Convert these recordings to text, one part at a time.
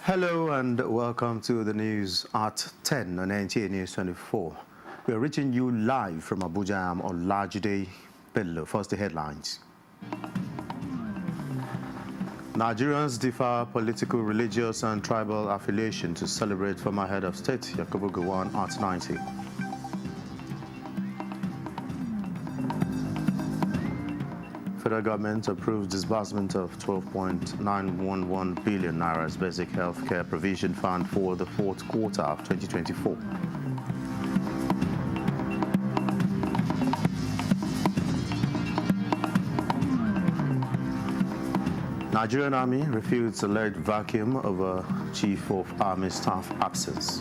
Hello and welcome to the news at 10 on NTA News 24. We are reaching you live from Abuja on Olajide Bello. First, the headlines. Nigerians differ political, religious and tribal affiliation to celebrate former head of state Yakubu Gowon at 90. Federal government approves disbursement of 12.911 billion naira as basic health care provision fund for the fourth quarter of 2024. Nigerian Army refutes alleged vacuum over Chief of Army Staff absence.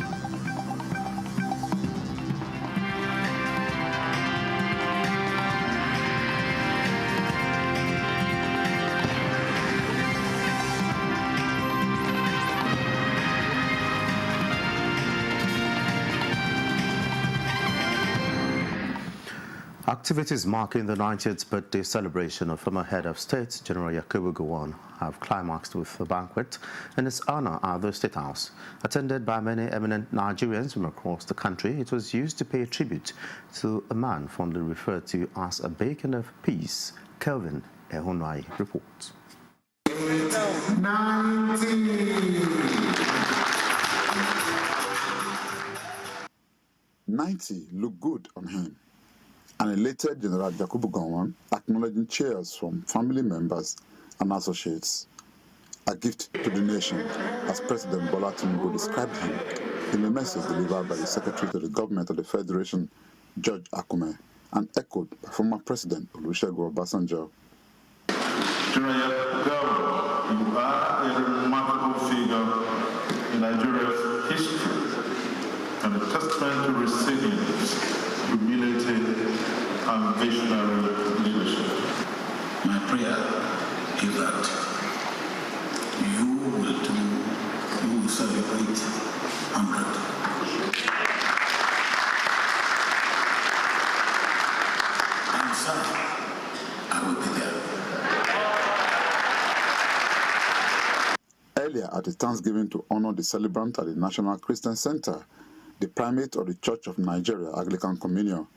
Activities marking the 90th birthday celebration of former head of state, General Yakubu Gowon, have climaxed with a banquet in his honor at the State House. Attended by many eminent Nigerians from across the country, it was used to pay tribute to a man fondly referred to as a beacon of peace. Kelvin Ehunwai reports. 90 look good on him. An elated General Yakubu Gowon acknowledging cheers from family members and associates. A gift to the nation, as President Bola Tinubu described him in a message delivered by the Secretary to the Government of the Federation, George Akume, and echoed by former President Olusegun Obasanjo. General Gowon, you are a remarkable figure in Nigeria's history and a testament to resilience, humility, and visionary leadership. My prayer is that you will celebrate 100. And sir, I will be there. Earlier at the Thanksgiving to honor the celebrant at the National Christian Center, the primate of the Church of Nigeria, Anglican Communion,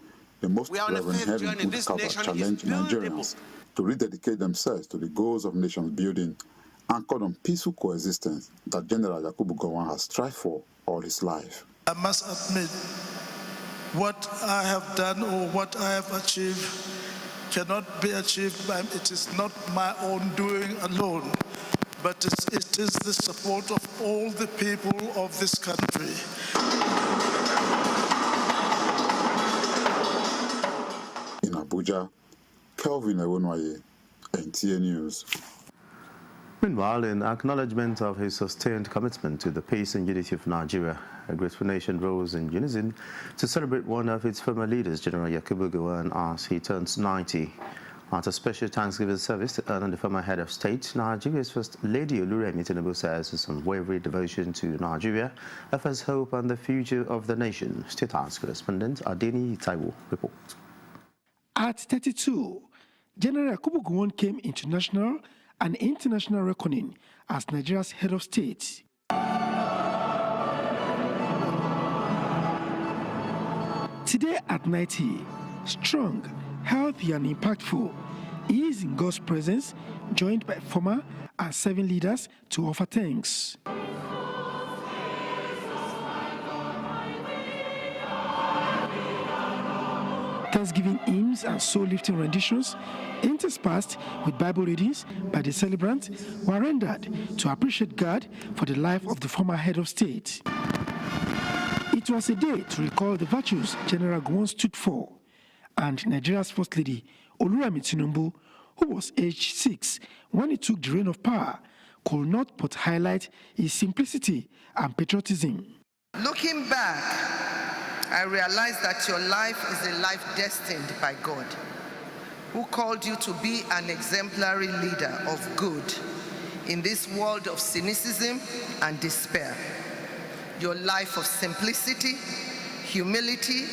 the most Reverend Henry Udkaba challenged Nigerians to rededicate themselves to the goals of nation building anchored on peaceful coexistence that General Yakubu Gowon has strived for all his life. I must admit, what I have done or what I have achieved cannot be achieved by, it is not my own doing alone, but it is the support of all the people of this country. In Abuja, Kelvin Ehunwai, NTA News. Meanwhile, in acknowledgement of his sustained commitment to the peace and unity of Nigeria, a grateful nation rose in unison to celebrate one of its former leaders, General Yakubu Gowon, as he turns 90. At a special Thanksgiving service to honor the former head of state, Nigeria's First Lady Oluremi Tinubu says his unwavering devotion to Nigeria offers hope and the future of the nation. State House correspondent Adeni Taiwo reports. At 32, General Yakubu Gowon came into national and international reckoning as Nigeria's head of state. Today at 90, strong, healthy and impactful, he is in God's presence, joined by former and serving leaders to offer thanks. Thanksgiving hymns and soul-lifting renditions, interspersed with Bible readings by the celebrant, were rendered to appreciate God for the life of the former head of state. It was a day to recall the virtues General Gowon stood for, and Nigeria's First Lady Oluremi Tinubu, who was aged 6 when he took the reign of power, could not but highlight his simplicity and patriotism. Looking back, I realized that your life is a life destined by God, who called you to be an exemplary leader of good in this world of cynicism and despair. Your life of simplicity, humility,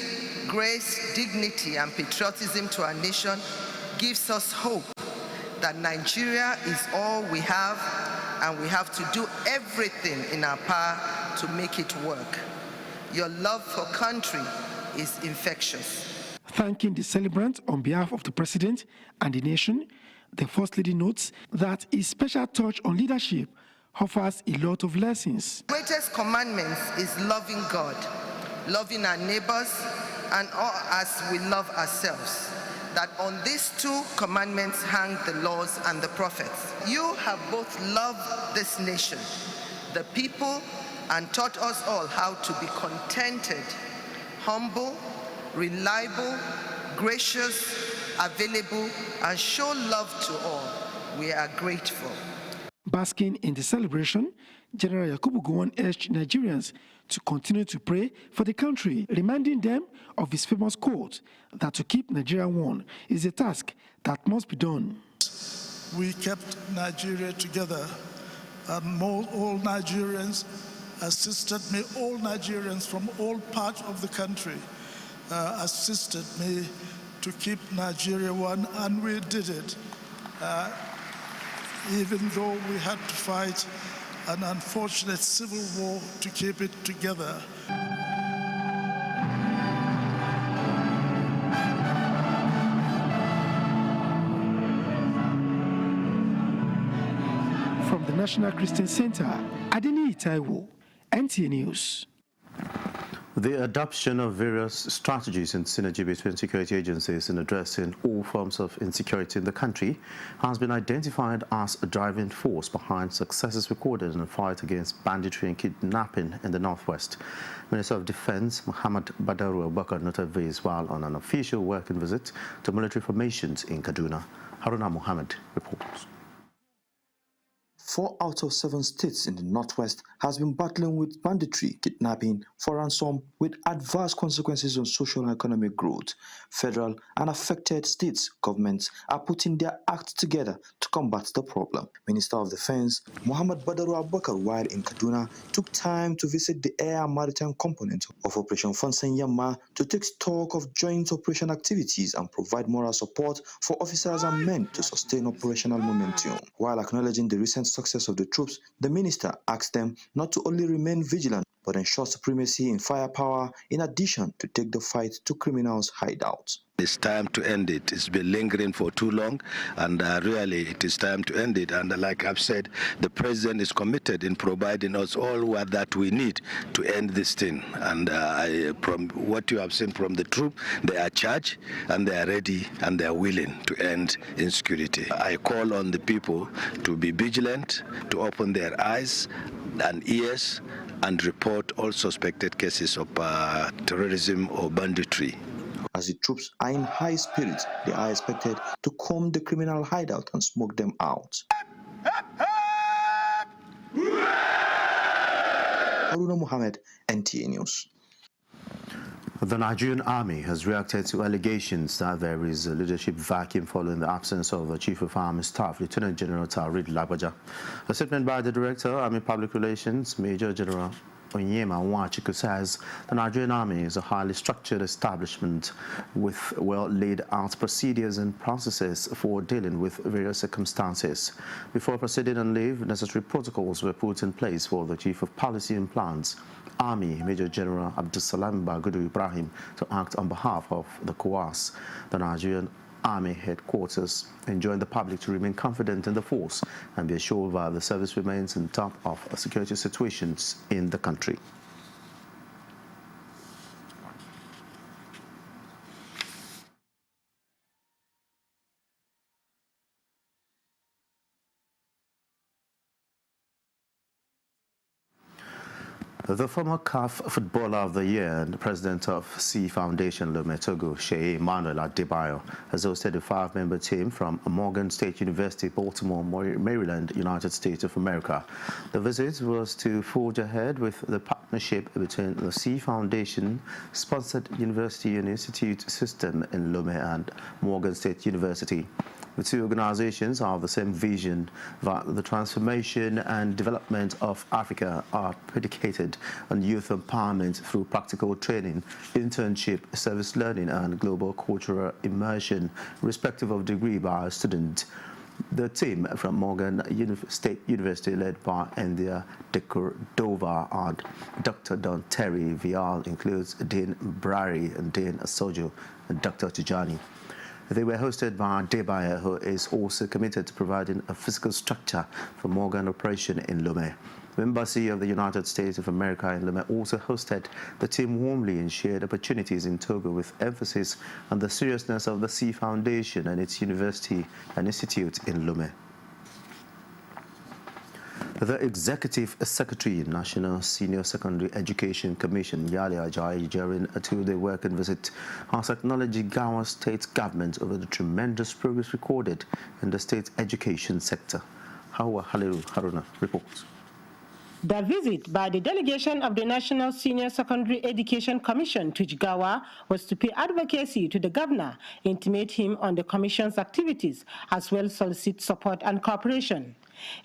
grace, dignity, and patriotism to our nation gives us hope that Nigeria is all we have and we have to do everything in our power to make it work. Your love for country is infectious. Thanking the celebrant on behalf of the President and the nation, the First Lady notes that his special touch on leadership offers a lot of lessons. The greatest commandment is loving God, loving our neighbors, and all as we love ourselves. That on these two commandments hang the laws and the prophets. You have both loved this nation, the people, and taught us all how to be contented, humble, reliable, gracious, available, and show love to all. We are grateful. Basking in the celebration, General Yakubu Gowon urged Nigerians to continue to pray for the country, reminding them of his famous quote that to keep Nigeria one is a task that must be done. We kept Nigeria together, and all Nigerians assisted me, all Nigerians from all parts of the country assisted me to keep Nigeria one, and we did it. Even though we had to fight an unfortunate civil war to keep it together. From the National Christian Center, Adeni Taiwo, NTA News. The adoption of various strategies and synergy between security agencies in addressing all forms of insecurity in the country has been identified as a driving force behind successes recorded in the fight against banditry and kidnapping in the Northwest. Minister of Defense Muhammad Badaru Abubakar noted this while on an official working visit to military formations in Kaduna. Haruna Muhammad reports. 4 out of 7 states in the Northwest has been battling with banditry, kidnapping for ransom with adverse consequences on social and economic growth. Federal and affected states governments are putting their acts together to combat the problem. Minister of Defense Muhammad Badaru Abubakar, while in Kaduna, took time to visit the air and maritime component of Operation Fansan Yamma to take stock of joint operation activities and provide moral support for officers and men to sustain operational momentum. While acknowledging the recent success of the troops, the minister asked them not to only remain vigilant but ensure supremacy in firepower in addition to take the fight to criminals' hideouts. It's time to end it. It's been lingering for too long, and really it is time to end it. And like I've said, the president is committed in providing us all that we need to end this thing. And from what you have seen from the troop, they are charged and they are ready and they are willing to end insecurity. I call on the people to be vigilant, to open their eyes and ears and report all suspected cases of terrorism or banditry. As the troops are in high spirits, they are expected to comb the criminal hideout and smoke them out. Haruna Muhammad, NTA News. The Nigerian Army has reacted to allegations that there is a leadership vacuum following the absence of the Chief of Army Staff, Lieutenant General Taoreed Lagbaja. A statement by the Director, Army Public Relations, Major General Onyema Nwachukwu, says the Nigerian Army is a highly structured establishment with well-laid-out procedures and processes for dealing with various circumstances. Before proceeding on leave, necessary protocols were put in place for the Chief of Policy and Plans, Army Major General Abdulsalam Bagudu Ibrahim, to act on behalf of the COAS, the Nigerian Army headquarters, enjoin the public to remain confident in the force and be assured that the service remains on top of security situations in the country. The former CAF Footballer of the Year and President of C Foundation Lome Togo, Sheye Emmanuel Adebayo, has hosted a 5-member team from Morgan State University, Baltimore, Maryland, United States of America. The visit was to forge ahead with the partnership between the C Foundation-sponsored University and Institute system in Lome and Morgan State University. The two organizations have the same vision that the transformation and development of Africa are predicated on youth empowerment through practical training, internship, service learning, and global cultural immersion, irrespective of degree by a student. The team from Morgan State University, led by India Dekordova and Dr. Don Terry Vial, includes Dean Brari, Dean Sojo, and Dr. Tijani. They were hosted by Debaya, who is also committed to providing a physical structure for Morgan operation in Lomé. The Embassy of the United States of America in Lomé also hosted the team warmly and shared opportunities in Togo, with emphasis on the seriousness of the Sea Foundation and its university and institute in Lomé. The Executive Secretary, National Senior Secondary Education Commission, Yali Ajayi, during a two-day working visit, has acknowledged Gawa State government over the tremendous progress recorded in the state education sector. Hawa Haliru Haruna reports. The visit by the delegation of the National Senior Secondary Education Commission to Jigawa was to pay advocacy to the governor, intimate him on the commission's activities, as well as solicit support and cooperation.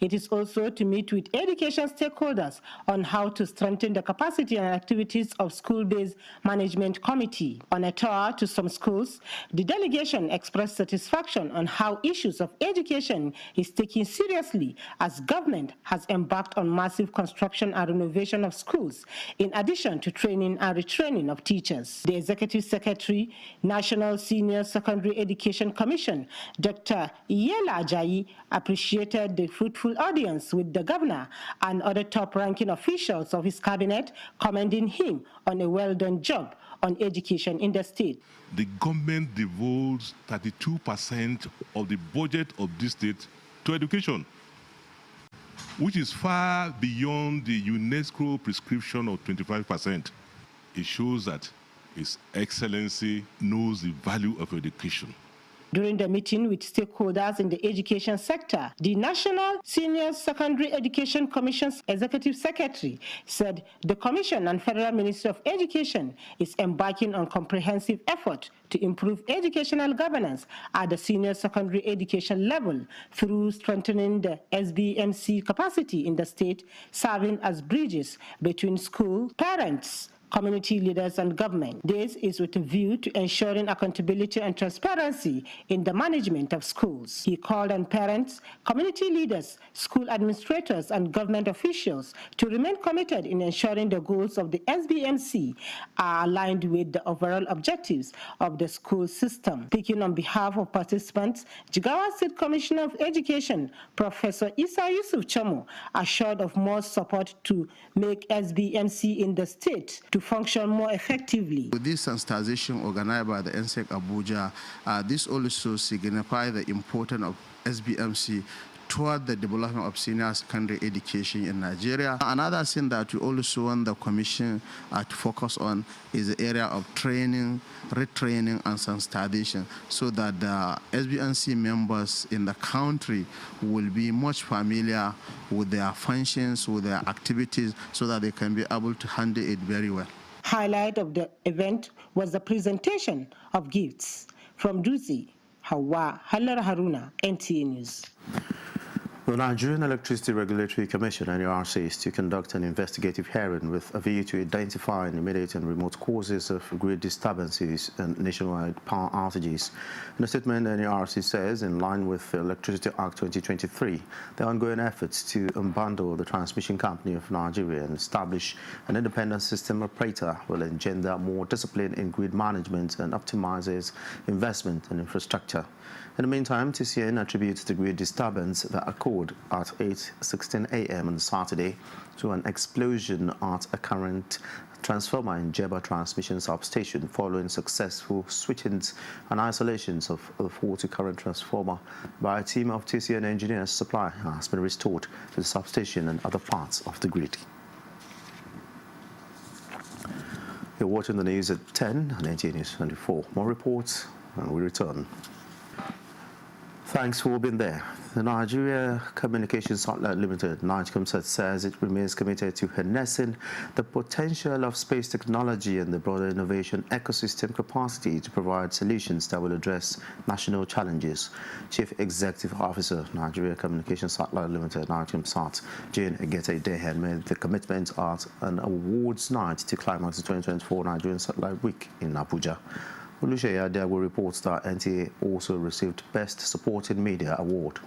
It is also to meet with education stakeholders on how to strengthen the capacity and activities of school-based management committee. On a tour to some schools, the delegation expressed satisfaction on how issues of education is taken seriously, as government has embarked on massive construction and renovation of schools, in addition to training and retraining of teachers. The Executive Secretary, National Senior Secondary Education Commission, Dr. Yela Ajayi, appreciated the fruitful audience with the governor and other top-ranking officials of his cabinet, commending him on a well-done job on education in the state. The government devotes 32% of the budget of this state to education, which is far beyond the UNESCO prescription of 25%. It shows that His Excellency knows the value of education. During the meeting with stakeholders in the education sector, the National Senior Secondary Education Commission's Executive Secretary said the Commission and Federal Ministry of Education is embarking on comprehensive effort to improve educational governance at the senior secondary education level through strengthening the SBMC capacity in the state, serving as bridges between school, parents, community leaders and government. This is with a view to ensuring accountability and transparency in the management of schools. He called on parents, community leaders, school administrators and government officials to remain committed in ensuring the goals of the SBMC are aligned with the overall objectives of the school system. Speaking on behalf of participants, Jigawa State Commissioner of Education, Professor Isa Yusuf Chamo, assured of more support to make SBMC in the state to function more effectively. With this sensitization organized by the NSEC Abuja, this also signifies the importance of SBMC toward the development of senior secondary education in Nigeria. Another thing that we also want the Commission to focus on is the area of training, retraining, and sensitization, so that the SBMC members in the country will be much familiar with their functions, with their activities, so that they can be able to handle it very well. Highlight of the event was the presentation of gifts. From Duzi, Hawa Halar Haruna, NTA News. The Nigerian Electricity Regulatory Commission, NERC, is to conduct an investigative hearing with a view to identifying immediate and remote causes of grid disturbances and nationwide power outages. In a statement, NERC says, in line with the Electricity Act 2023, the ongoing efforts to unbundle the transmission company of Nigeria and establish an independent system operator will engender more discipline in grid management and optimizes investment and infrastructure. In the meantime, TCN attributes the grid disturbance that occurred at 8:16 a.m. on Saturday to an explosion at a current transformer in Jeba transmission substation following successful switchings and isolations of the faulty current transformer by a team of TCN engineers. Supply has been restored to the substation and other parts of the grid. You're watching the news at 10 on NTA News 24. More reports when we return. Thanks for being there. The Nigeria Communications Satellite Limited, NIGCOMSAT, says it remains committed to harnessing the potential of space technology and the broader innovation ecosystem capacity to provide solutions that will address national challenges. Chief Executive Officer, Nigeria Communications Satellite Limited, NIGCOMSAT, Jane Egete-Dehen, made the commitment at an awards night to climax the 2024 Nigerian Satellite Week in Abuja. Oluseyi Adeagbo reports that NTA also received Best Supporting Media Award.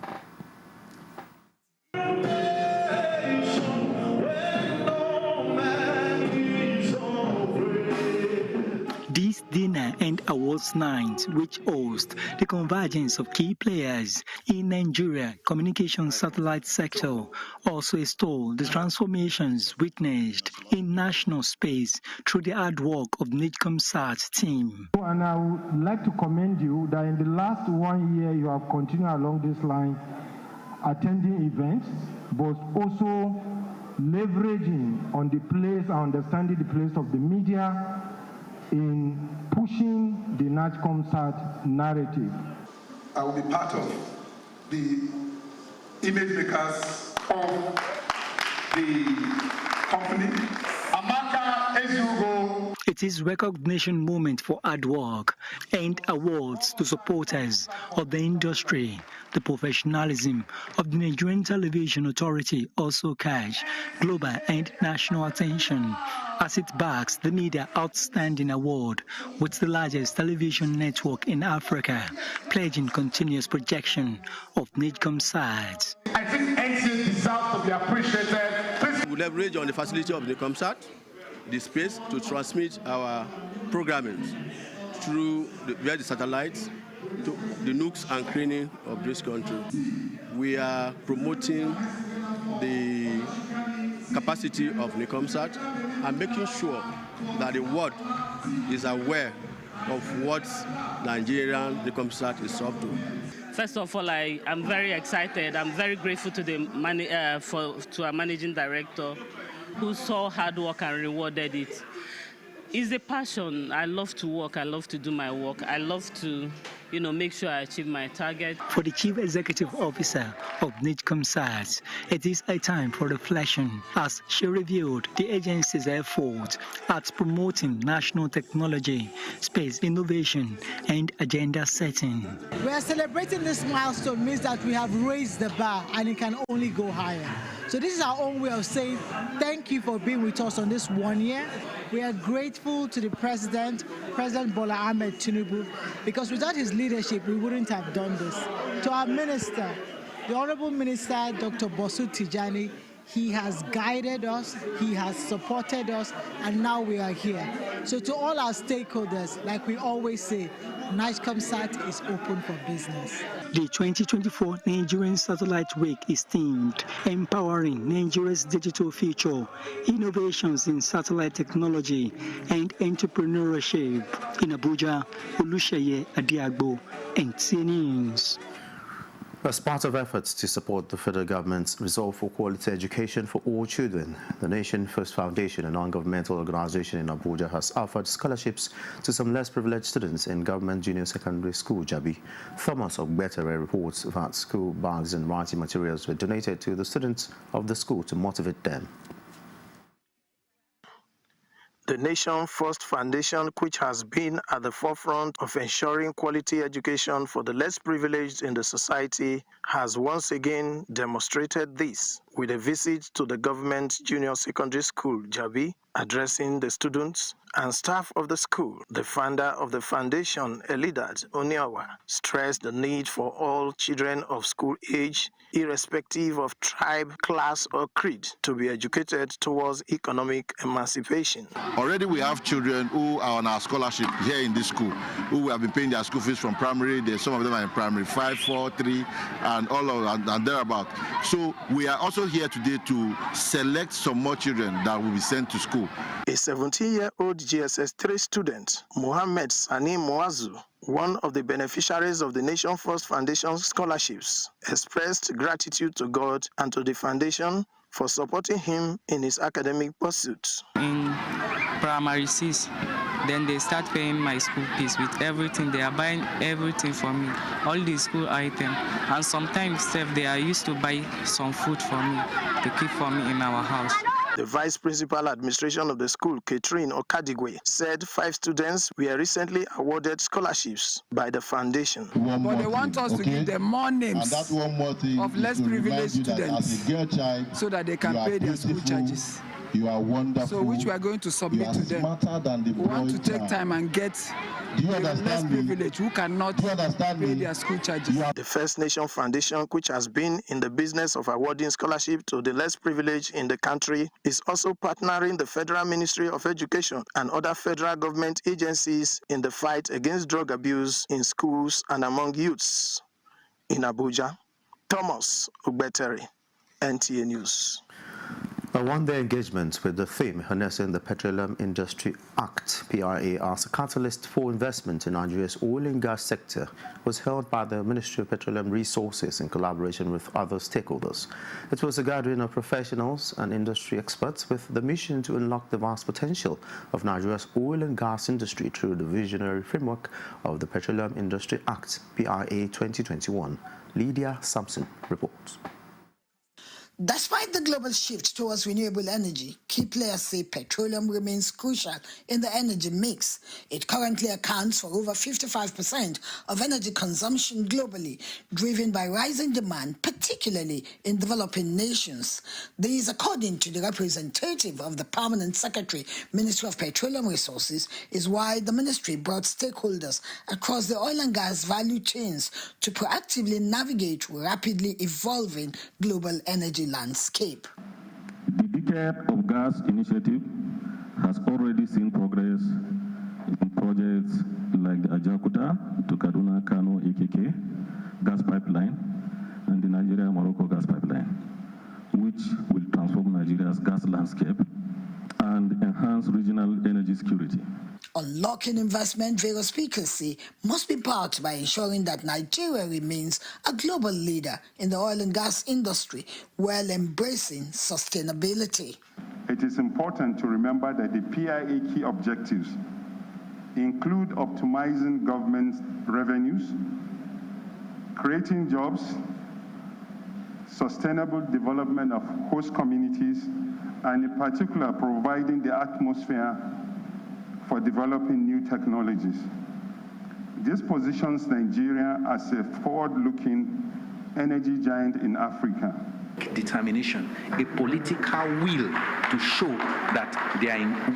and awards night, which host the convergence of key players in Nigeria communication satellite sector, also extol the transformations witnessed in national space through the hard work of NIGCOMSAT team. And I would like to commend you that in the last 1 year you have continued along this line, attending events, but also leveraging on the place and understanding the place of the media in pushing the NIGCOMSAT narrative. I will be part of the image makers of the company. Amaka Ezugo. It is recognition moment for hard work and awards to supporters of the industry. The professionalism of the Nigerian Television Authority also catch global and national attention as it backs the Media Outstanding Award with the largest television network in Africa, pledging continuous projection of NIGCOMSAT. I think NTA deserves to be appreciated. We leverage on the facility of NIGCOMSAT, the space to transmit our programming through via the satellites to the nooks and crannies of this country. We are promoting the capacity of NIGCOMSAT and making sure that the world is aware of what Nigerian NIGCOMSAT is up to. First of all, I'm very excited. I'm very grateful to to our managing director, who saw hard work and rewarded it. It's a passion. I love to work. I love to do my work. I love to, make sure I achieve my target. For the Chief Executive Officer of NIGCOMSAT, it is a time for reflection as she reviewed the agency's efforts at promoting national technology, space innovation, and agenda setting. We are celebrating this milestone means that we have raised the bar and it can only go higher. So this is our own way of saying thank you for being with us on this 1 year. We are grateful to the President Bola Ahmed Tinubu, because without his leadership, we wouldn't have done this. To our Minister, the Honorable Minister, Dr. Bosu Tijani, he has guided us, he has supported us, and now we are here. So to all our stakeholders, like we always say, NIGCOMSAT is open for business. The 2024 Nigerian Satellite Week is themed Empowering Nigeria's Digital Future, Innovations in Satellite Technology and Entrepreneurship. In Abuja, Oluseyi Adiagbo, NTA News. As part of efforts to support the federal government's resolve for quality education for all children, the Nation First Foundation, a non-governmental organization in Abuja, has offered scholarships to some less privileged students in government junior secondary school, Jabi. Thomas Ogbetere reports that school bags and writing materials were donated to the students of the school to motivate them. The Nation First Foundation, which has been at the forefront of ensuring quality education for the less privileged in the society, has once again demonstrated this with a visit to the government junior secondary school, Jabi, addressing the students and staff of the school. The founder of the foundation, Elidat Oniawa, stressed the need for all children of school age, irrespective of tribe, class, or creed, to be educated towards economic emancipation. Already we have children who are on our scholarship here in this school, who have been paying their school fees from primary. Some of them are in primary 5, 4, 3, and all of and thereabout. So we are also here today to select some more children that will be sent to school. A 17-year-old GSS 3 student, Mohammed Sani Moazu, one of the beneficiaries of the Nation First Foundation scholarships, expressed gratitude to God and to the foundation for supporting him in his academic pursuits. In primary 6, then they start paying my school fees with everything. They are buying everything for me, all the school items. And sometimes they are used to buy some food for me to keep for me in our house. The Vice Principal Administration of the school, Catherine Okadigwe, said 5 students were recently awarded scholarships by the foundation. But they want us to give them more names of less privileged students so that they can pay their school charges. You are wonderful. So which we are going to submit to them. Smarter than the we want to take time and get the less privileged who cannot pay their school charges. The First Nation Foundation, which has been in the business of awarding scholarship to the less privileged in the country, is also partnering the Federal Ministry of Education and other federal government agencies in the fight against drug abuse in schools and among youths. In Abuja, Thomas Ugbeteri, NTA News. A one-day engagement with the theme harnessing the Petroleum Industry Act, PRA, as a catalyst for investment in Nigeria's oil and gas sector was held by the Ministry of Petroleum Resources in collaboration with other stakeholders. It was a gathering of professionals and industry experts with the mission to unlock the vast potential of Nigeria's oil and gas industry through the visionary framework of the Petroleum Industry Act, PRA 2021. Lydia Sampson reports. Despite the global shift towards renewable energy, key players say petroleum remains crucial in the energy mix. It currently accounts for over 55% of energy consumption globally, driven by rising demand, particularly in developing nations. This, according to the representative of the Permanent Secretary, Ministry of Petroleum Resources, is why the ministry brought stakeholders across the oil and gas value chains to proactively navigate rapidly evolving global energy landscape. The Decade of Gas initiative has already seen progress in projects like the Ajakuta to Kaduna Kano AKK gas pipeline and the Nigeria-Morocco gas pipeline, which will transform Nigeria's gas landscape and enhance regional energy security. Unlocking investment, various speakers say, must be backed by ensuring that Nigeria remains a global leader in the oil and gas industry while embracing sustainability. It is important to remember that the PIA key objectives include optimizing government revenues, creating jobs, sustainable development of host communities, and in particular providing the atmosphere for developing new technologies. This positions Nigeria as a forward-looking energy giant in Africa. Determination, a political will to show that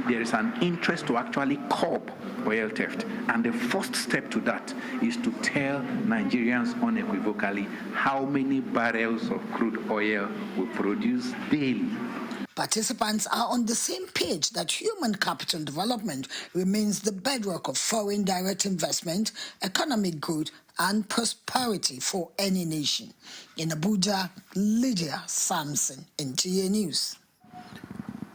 there is an interest to actually curb oil theft. And the first step to that is to tell Nigerians unequivocally how many barrels of crude oil we produce daily. Participants are on the same page that human capital development remains the bedrock of foreign direct investment, economic growth, and prosperity for any nation. In Abuja, Lydia Sampson, NTA News.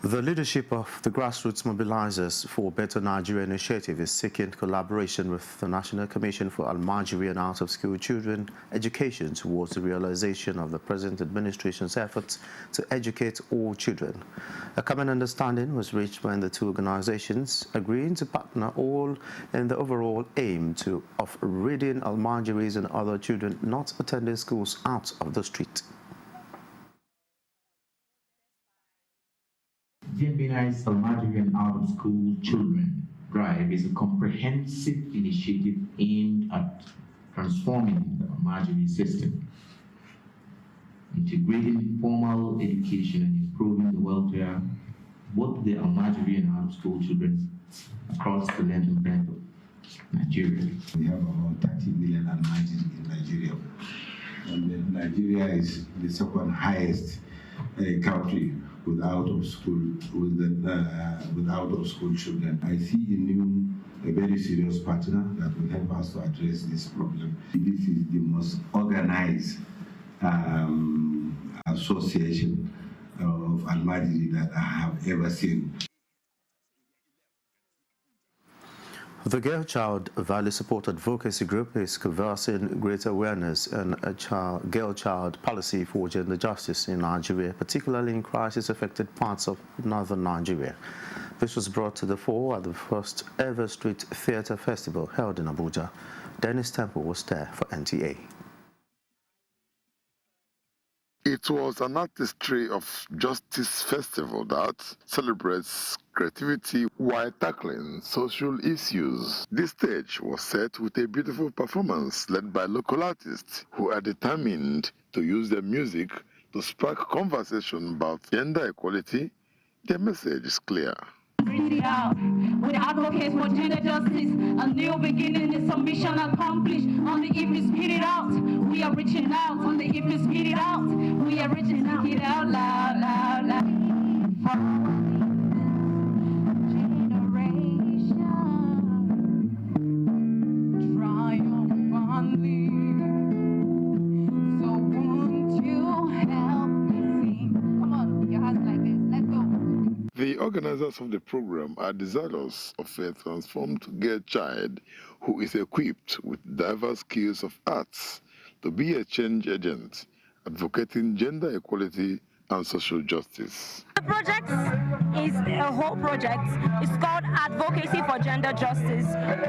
The leadership of the Grassroots Mobilizers for Better Nigeria initiative is seeking collaboration with the National Commission for Almajiri and Out-of-School Children Education towards the realization of the present administration's efforts to educate all children. A common understanding was reached when the two organizations agreed to partner all in the overall aim of ridding Almajiris and other children not attending schools out of the street. GMBNI's Nigerian Out-of-School Children Drive is a comprehensive initiative aimed at transforming the Almajiri system, integrating formal education and improving the welfare of both the Almajiri and out-of-school children across the length and breadth of Nigeria. We have about 30 million Almajiri in Nigeria, and Nigeria is the second highest country with out-of-school children. I see a very serious partner that will help us to address this problem. This is the most organized association of Almajiri that I have ever seen. The Girl Child Value Support Advocacy Group is conversing greater awareness and a girl child policy for gender justice in Nigeria, particularly in crisis-affected parts of northern Nigeria. This was brought to the fore at the first ever Street Theatre Festival held in Abuja. Dennis Temple was there for NTA. It was an artistry of justice festival that celebrates creativity while tackling social issues. This stage was set with a beautiful performance led by local artists who are determined to use their music to spark conversation about gender equality, Their message is clear. Read it out. With advocates for gender justice, a new beginning is a mission accomplished. On the if you spit it out, we are reaching out. On the if you spit it out, we are reaching out. Get out loud, loud, loud. The organizers of the program are desirous of a transformed girl child who is equipped with diverse skills of arts to be a change agent, advocating gender equality and social justice. The project is a whole project. It's called Advocacy for Gender Justice,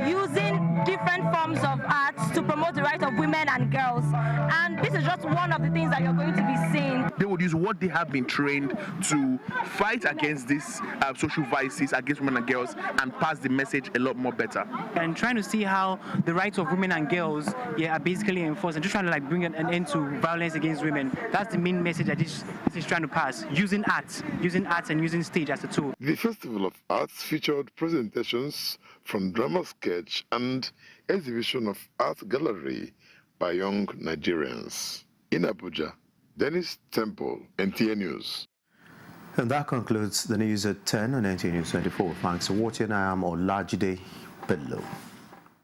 using different forms of arts to promote the rights of women and girls. And this is just one of the things that you're going to be seeing. They would use what they have been trained to fight against these social vices against women and girls and pass the message a lot more better. And trying to see how the rights of women and girls are basically enforced, and just trying to bring an end to violence against women. That's the main message that this is trying to pass, using arts and using stage as a tool. The Festival of Arts featured presentations from drama sketch and exhibition of art gallery by young Nigerians. In Abuja, Dennis Temple, NTA News. And that concludes the news at 10 on NTA News 24. Thanks for watching. I am Olajide Bello.